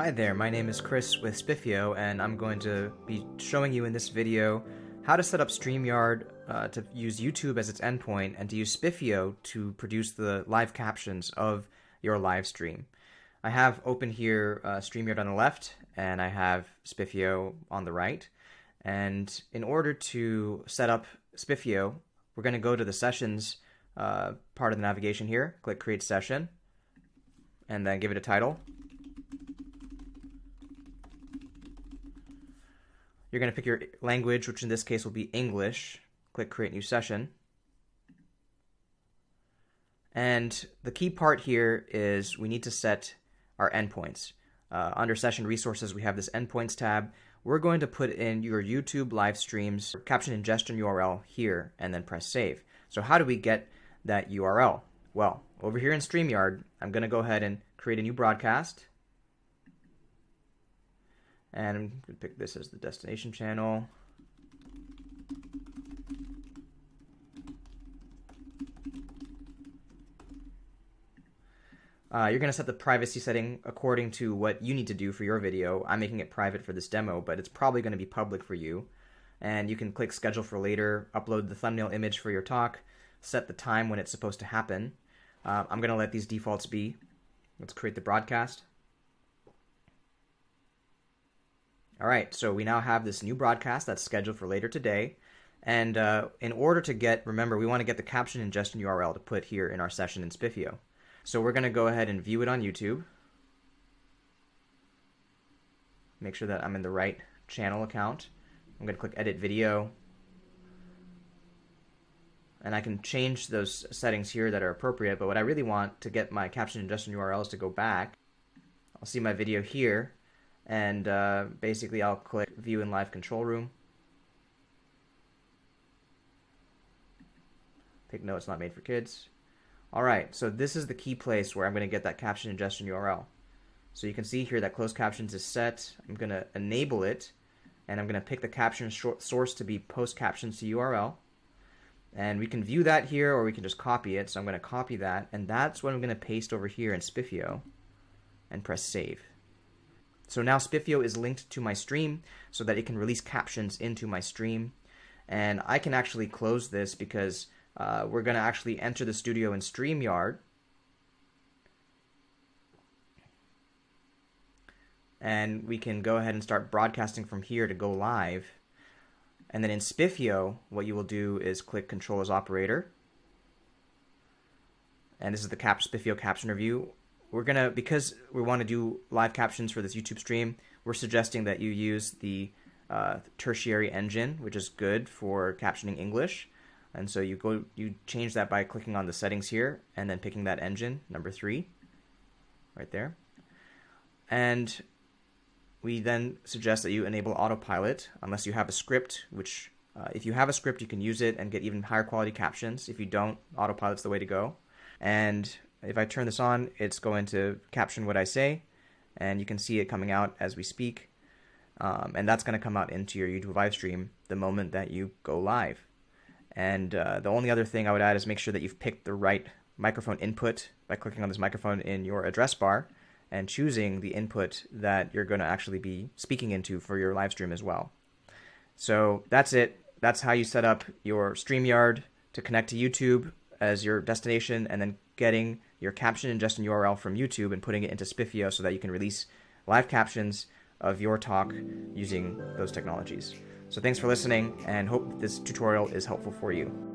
Hi there, my name is Chris with Spiffio, and I'm going to be showing you in this video how to set up Streamyard to use YouTube as its endpoint and to use Spiffio to produce the live captions of your live stream. I have open here Streamyard on the left, and I have Spiffio on the right. And in order to set up Spiffio, we're going to go to the sessions part of the navigation here, click Create Session, and then give it a title. You're going to pick your language, which in this case will be English. Click Create New Session. And the key part here is we need to set our endpoints. Under Session Resources, we have this Endpoints tab. We're going to put in your YouTube live streams caption ingestion URL here and then press Save. So how do we get that URL? Well, over here in Streamyard, I'm going to go ahead and create a new broadcast. And I'm going to pick this as the destination channel. You're going to set the privacy setting according to what you need to do for your video. I'm making it private for this demo, but it's probably going to be public for you. And you can click Schedule for later, upload the thumbnail image for your talk, set the time when it's supposed to happen. I'm going to let these defaults be. Let's create the broadcast. All right, so we now have this new broadcast that's scheduled for later today. And in order to get, remember, we want to get the caption ingestion URL to put here in our session in Spiffio. So we're going to go ahead and view it on YouTube. Make sure that I'm in the right channel account. I'm going to click Edit Video. And I can change those settings here that are appropriate, but what I really want to get my caption ingestion URL is to go back. I'll see my video here. And basically I'll click View in Live Control Room. Take note, it's not made for kids. Alright, so this is the key place where I'm going to get that caption ingestion URL. So you can see here that closed captions is set. I'm going to enable it, and I'm going to pick the caption source to be post captions to URL. And we can view that here, or we can just copy it. So I'm going to copy that, and that's what I'm going to paste over here in Spiffio and press Save. So now Spiffio is linked to my stream so that it can release captions into my stream. And I can actually close this because we're going to actually enter the studio in Streamyard. And we can go ahead and start broadcasting from here to go live. And then in Spiffio, what you will do is click Control as Operator. And this is the Spiffio captioner view. We're going to, because we want to do live captions for this YouTube stream, we're suggesting that you use the tertiary engine, which is good for captioning English. And so you change that by clicking on the settings here and then picking that engine, number 3, right there. And we then suggest that you enable autopilot unless you have a script, which if you have a script, you can use it and get even higher quality captions. If you don't, autopilot's the way to go. And if I turn this on, it's going to caption what I say, and you can see it coming out as we speak. And that's going to come out into your YouTube live stream the moment that you go live. And the only other thing I would add is make sure that you've picked the right microphone input by clicking on this microphone in your address bar and choosing the input that you're going to actually be speaking into for your live stream as well. So that's it. That's how you set up your Streamyard to connect to YouTube as your destination, and then getting your caption ingestion URL from YouTube and putting it into Spiffio so that you can release live captions of your talk using those technologies. So thanks for listening, and hope this tutorial is helpful for you.